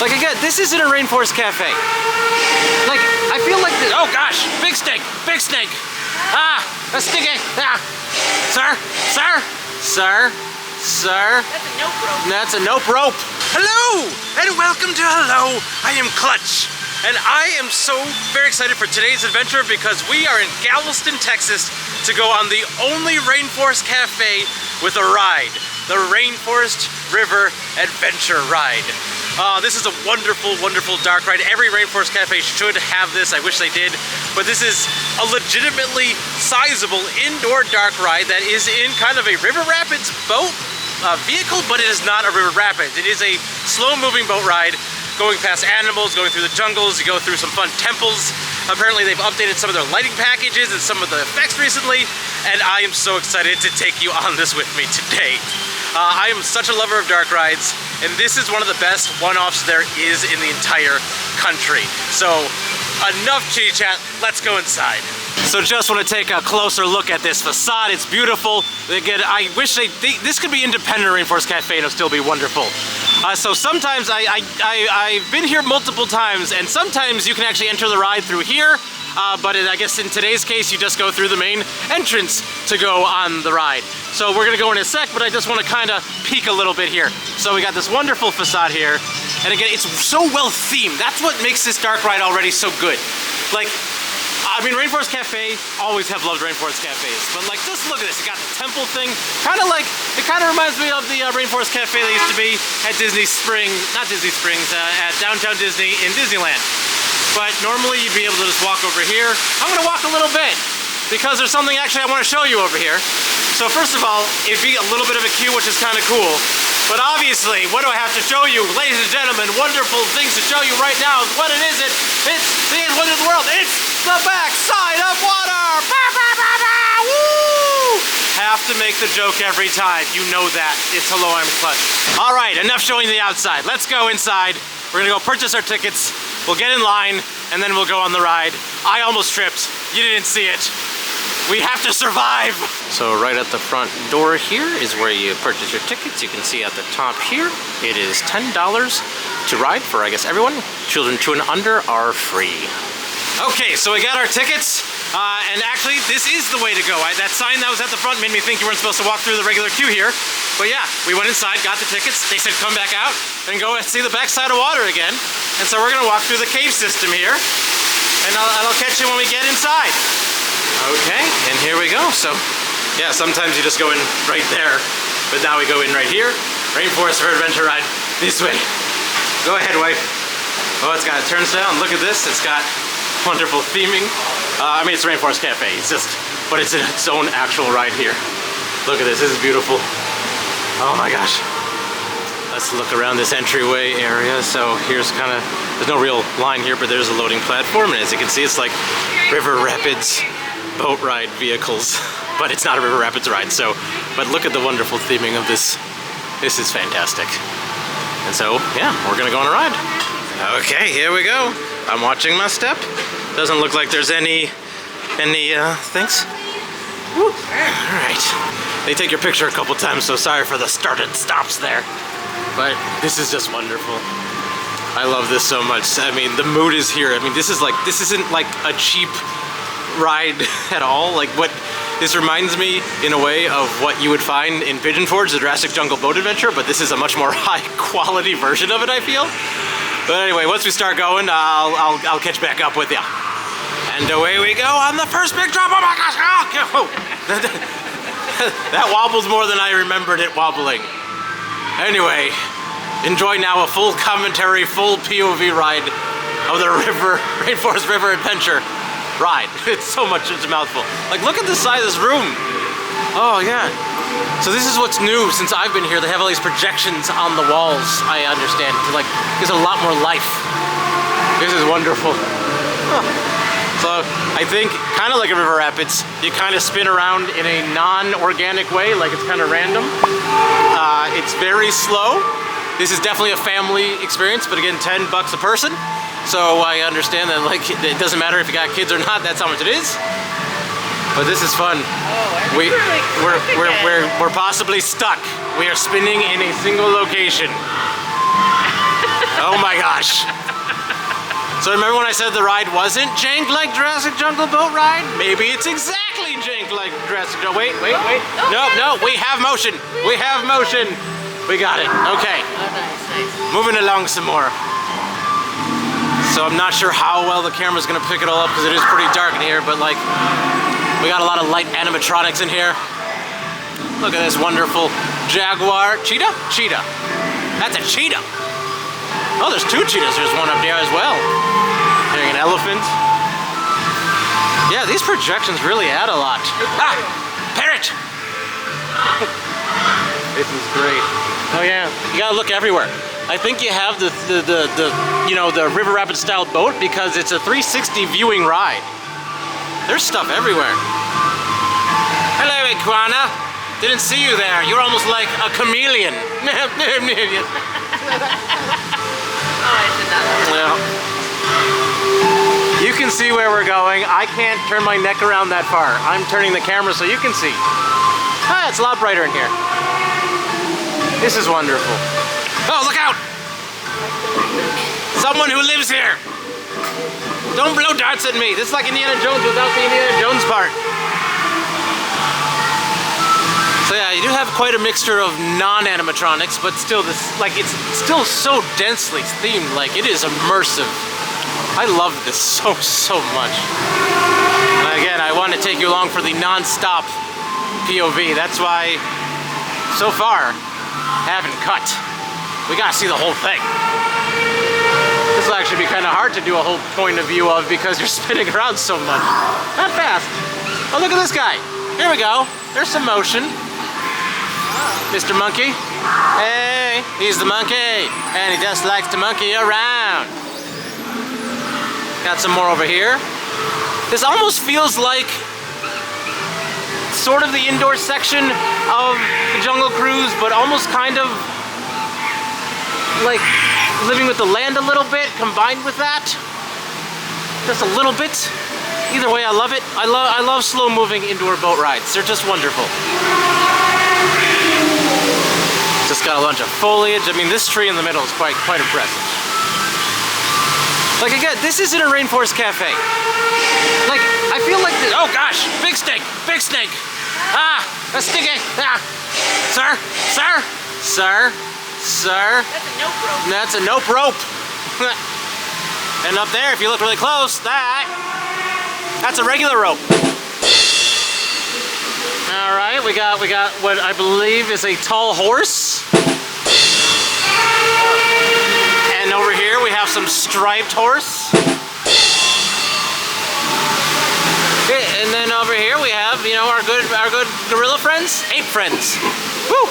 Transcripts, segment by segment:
Like again, this isn't a Rainforest Cafe. Like, I feel like this, oh gosh, big snake, big snake. Ah, a sticky, ah. Sir, sir, sir, sir. That's a nope rope. That's a nope rope. Hello, and welcome to Hello, I am Clutch. And I am so very excited for today's adventure because we are in Galveston, Texas to go on the only Rainforest Cafe with a ride, the Rainforest River Adventure Ride. This is a wonderful, wonderful dark ride. Every Rainforest Cafe should have this. I wish they did. But this is a legitimately sizable indoor dark ride that is in kind of a river rapids boat vehicle, but it is not a river rapids. It is a slow-moving boat ride going past animals, going through the jungles. You go through some fun temples. Apparently they've updated some of their lighting packages and some of the effects recently, and I am so excited to take you on this with me today. I am such a lover of dark rides, and this is one of the best one-offs there is in the entire country. So enough chit-chat, let's go inside. So just want to take a closer look at this facade. It's beautiful. Again, I wish this could be independent Rainforest Cafe and it'll still be wonderful. So sometimes I've been here multiple times, and sometimes you can actually enter the ride through here. But I guess in today's case, you just go through the main entrance to go on the ride. So we're gonna go in a sec, but I just wanna kinda peek a little bit here. So we got this wonderful facade here. And again, it's so well themed. That's what makes this dark ride already so good. Like, I mean, Rainforest Cafe, always have loved Rainforest Cafes, but like, just look at this. You got the temple thing, kind of like, it kind of reminds me of the Rainforest Cafe that used to be at at Downtown Disney in Disneyland. But normally you'd be able to just walk over here. I'm gonna walk a little bit because there's something actually I want to show you over here. So first of all, it'd be a little bit of a queue, which is kind of cool. But obviously, what do I have to show you? Ladies and gentlemen, wonderful things to show you right now. What it is, it's the wonder of the world. It's the backside of water. Bah, bah, bah, bah. Woo! Have to make the joke every time. You know that. It's Hello, I'm Clutch. All right, enough showing the outside. Let's go inside. We're gonna go purchase our tickets. We'll get in line, and then we'll go on the ride. I almost tripped. You didn't see it. We have to survive. So right at the front door here is where you purchase your tickets. You can see at the top here, it is $10 to ride for, I guess, everyone. Children 2 and under are free. Okay, so we got our tickets. And actually, this is the way to go. That sign that was at the front made me think you weren't supposed to walk through the regular queue here. But yeah, we went inside, got the tickets. They said come back out and go and see the backside of water again. And so we're gonna walk through the cave system here. And I'll catch you when we get inside. Okay, and here we go. So yeah, sometimes you just go in right there. But now we go in right here. Rainforest River Adventure Ride this way. Go ahead, wife. Oh, it's got a turnstile. Look at this. It's got wonderful theming. I mean, it's Rainforest Cafe. It's just, but it's in its own actual ride here. Look at this. This is beautiful. Oh my gosh. Let's look around this entryway area. So here's kind of, there's no real line here, but there's a loading platform. And as you can see, it's like River Rapids boat ride vehicles, but it's not a River Rapids ride. So, but look at the wonderful theming of this. This is fantastic. And so, yeah, we're gonna go on a ride. Okay, here we go. I'm watching my step. Doesn't look like there's any things. Woo. All right. They take your picture a couple times, so sorry for the start and stops there. But this is just wonderful. I love this so much. I mean, the mood is here. I mean, this isn't like a cheap ride at all. Like this reminds me in a way of what you would find in Pigeon Forge, the Jurassic Jungle Boat Adventure, but this is a much more high quality version of it, I feel. But anyway, once we start going, I'll catch back up with you. And away we go on the first big drop. Oh my gosh! Oh. That wobbles more than I remembered it wobbling. Anyway, enjoy now a full commentary, full POV ride of the Rainforest River Adventure Ride. It's so much, it's a mouthful. Like, look at the size of this room. Oh yeah. So this is what's new since I've been here. They have all these projections on the walls, I understand. Like, there's a lot more life. This is wonderful. Huh. So I think, kind of like a River Rapids, you kind of spin around in a non-organic way, like it's kind of random. It's very slow. This is definitely a family experience, but again, $10 a person. So I understand that, like, it doesn't matter if you got kids or not, that's how much it is. But this is fun. Oh, we're possibly stuck. We are spinning in a single location. Oh my gosh. So remember when I said the ride wasn't jank like Jurassic Jungle Boat Ride? Maybe it's exactly jank like Jurassic Jungle. Wait. No, we have motion. We have motion. We got it. Okay. Nice. Moving along some more. So I'm not sure how well the camera's gonna pick it all up because it is pretty dark in here, but like, we got a lot of light animatronics in here. Look at this wonderful jaguar. Cheetah? Cheetah. That's a cheetah. Oh, there's two cheetahs. There's one up there as well. There's an elephant. Yeah, these projections really add a lot. Ah, parrot! This is great. Oh yeah, you gotta look everywhere. I think you have the River Rapids style boat because it's a 360 viewing ride. There's stuff everywhere. Hello, iguana. Didn't see you there. You're almost like a chameleon. Yeah. You can see where we're going. I can't turn my neck around that far. I'm turning the camera so you can see. Ah, it's a lot brighter in here. This is wonderful. Oh, look out! Someone who lives here. Don't blow darts at me. This is like Indiana Jones without the Indiana Jones part. So yeah, you do have quite a mixture of non-animatronics, but still this, like, it's still so densely themed, like it is immersive. I love this so much. And again, I want to take you along for the non-stop POV. That's why, so far, I haven't cut. We gotta see the whole thing. This will actually be kind of hard to do a whole point of view of because you're spinning around so much. Not fast. Oh, look at this guy. Here we go. There's some motion. Mr. Monkey. Hey, he's the monkey. And he just likes to monkey around. Got some more over here. This almost feels like sort of the indoor section of the Jungle Cruise, but almost kind of like living with the land a little bit, combined with that. Just a little bit. Either way, I love it. I love slow-moving indoor boat rides. They're just wonderful. Just got a bunch of foliage. I mean, this tree in the middle is quite impressive. Like again, this isn't a Rainforest Cafe. Like, I feel like this, oh gosh, big snake. Ah, a sticky, ah. Sir. That's a nope rope. And up there, if you look really close, that's a regular rope. All right, we got what I believe is a tall horse. And over here we have some striped horse. Okay, and then over here we have, you know, our good gorilla friends, ape friends. Woo!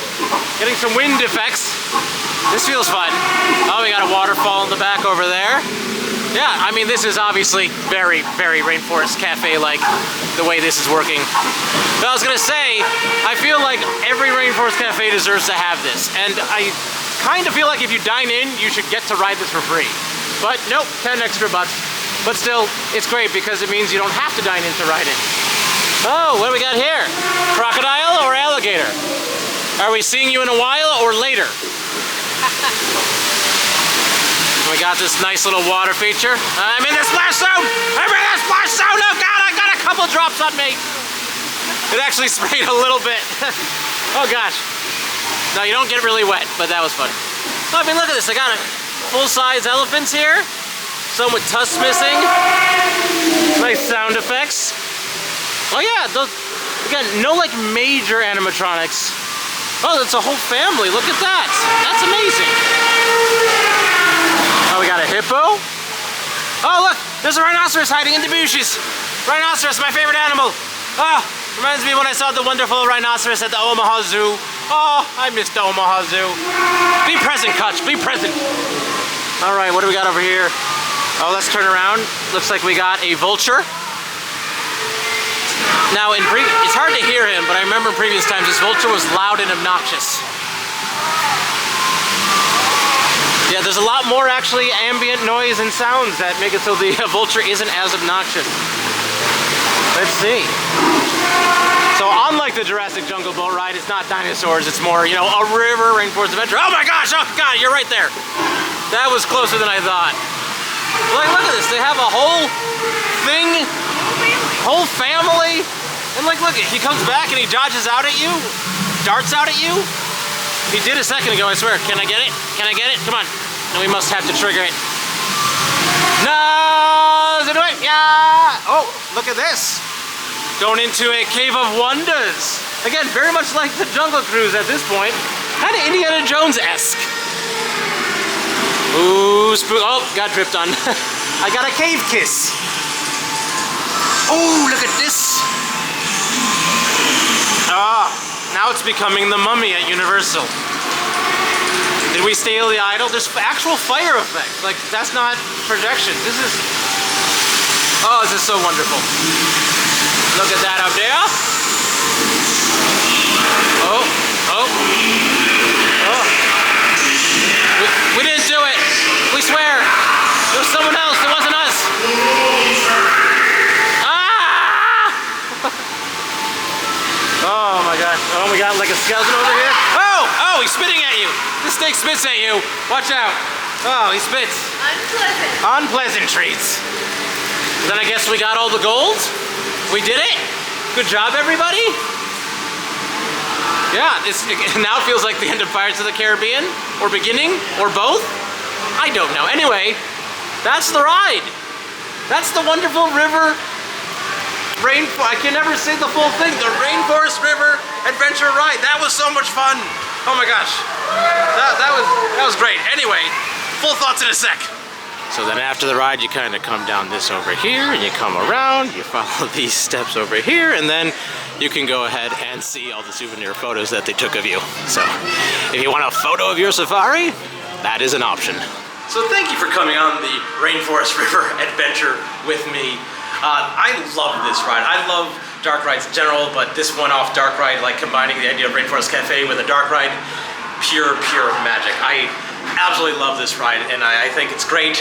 Getting some wind effects. This feels fun. Oh, we got a waterfall in the back over there. Yeah, I mean, this is obviously very Rainforest Cafe like the way this is working. But I was gonna say, I feel like every Rainforest Cafe deserves to have this, and I kind of feel like if you dine in, you should get to ride this for free. But nope, 10 extra bucks. But still, it's great because it means you don't have to dine in to ride it. Oh, what do we got here? Crocodile or alligator? Are we seeing you in a while or later? We got this nice little water feature. I'm in the splash zone! I'm in the splash zone! Oh God, I got a couple drops on me! It actually sprayed a little bit. Oh gosh. No, you don't get really wet, but that was fun. Oh, I mean, look at this. I got full-size elephants here. Some with tusks missing. Nice sound effects. Oh yeah, those, again, no like major animatronics. Oh, that's a whole family. Look at that. That's amazing. Oh, we got a hippo. Oh, look, there's a rhinoceros hiding in the bushes. Rhinoceros, my favorite animal. Oh, reminds me when I saw the wonderful rhinoceros at the Omaha Zoo. Oh, I missed the Omaha Zoo. Be present, Kutch, be present. All right, what do we got over here? Oh, let's turn around. Looks like we got a vulture. Now, it's hard to hear him, but I remember in previous times this vulture was loud and obnoxious. Yeah, there's a lot more actually ambient noise and sounds that make it so the vulture isn't as obnoxious. Let's see. So unlike the Jurassic Jungle boat ride, it's not dinosaurs, it's more, you know, a river rainforest adventure. Oh my gosh, oh God, you're right there. That was closer than I thought. Like, look at this, they have a whole thing, whole family. And like, look, he comes back and he dodges out at you, darts out at you. He did a second ago, I swear. Can I get it? Can I get it? Come on. And we must have to trigger it. No, does it do it? Yeah. Oh, look at this. Going into a cave of wonders. Again, very much like the Jungle Cruise at this point. Kind of Indiana Jones-esque. Ooh, oh, got dripped on. I got a cave kiss. Oh, look at this. Ah, now it's becoming the Mummy at Universal. Did we steal the idol? There's actual fire effect. Like, that's not projection. This is, oh, this is so wonderful. Look at that up there. Oh, oh, oh. We didn't do it. We swear. It was someone else. It wasn't us. Ah! Oh my gosh. Oh, we got like a skeleton over here. Oh, oh, he's spitting at you. This snake spits at you. Watch out. Oh, he spits. Unpleasant. Unpleasant treats. Then I guess we got all the gold. We did it. Good job, everybody. Yeah, now it feels like the end of Pirates of the Caribbean, or beginning, or both. I don't know. Anyway, that's the ride. That's the wonderful river I can never say the full thing. The Rainforest River Adventure Ride. That was so much fun. Oh my gosh. That was great. Anyway, full thoughts in a sec. So then after the ride, you kind of come down this over here, and you come around, you follow these steps over here, and then you can go ahead and see all the souvenir photos that they took of you. So if you want a photo of your safari, that is an option. So thank you for coming on the Rainforest River Adventure with me. I love this ride. I love dark rides in general, but this one-off dark ride, like combining the idea of Rainforest Cafe with a dark ride, pure magic. I absolutely love this ride, and I think it's great.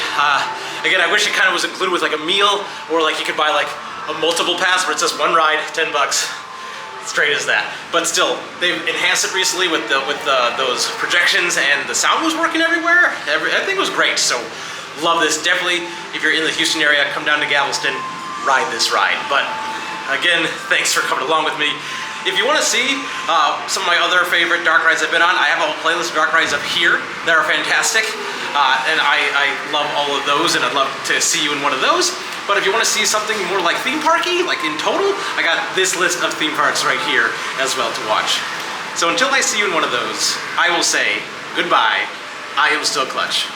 Again, I wish it kind of was included with like a meal, or like you could buy like a multiple pass where it's just one ride, 10 bucks. Straight as that. But still, they've enhanced it recently with those projections, and the sound was working everywhere. Everything was great, so love this. Definitely, if you're in the Houston area, come down to Galveston, ride this ride. But again, thanks for coming along with me. If you want to see some of my other favorite dark rides I've been on, I have a whole playlist of dark rides up here that are fantastic. And I love all of those, and I'd love to see you in one of those. But if you want to see something more like theme parky, like in total, I got this list of theme parks right here as well to watch. So until I see you in one of those, I will say goodbye. I am still Clutch.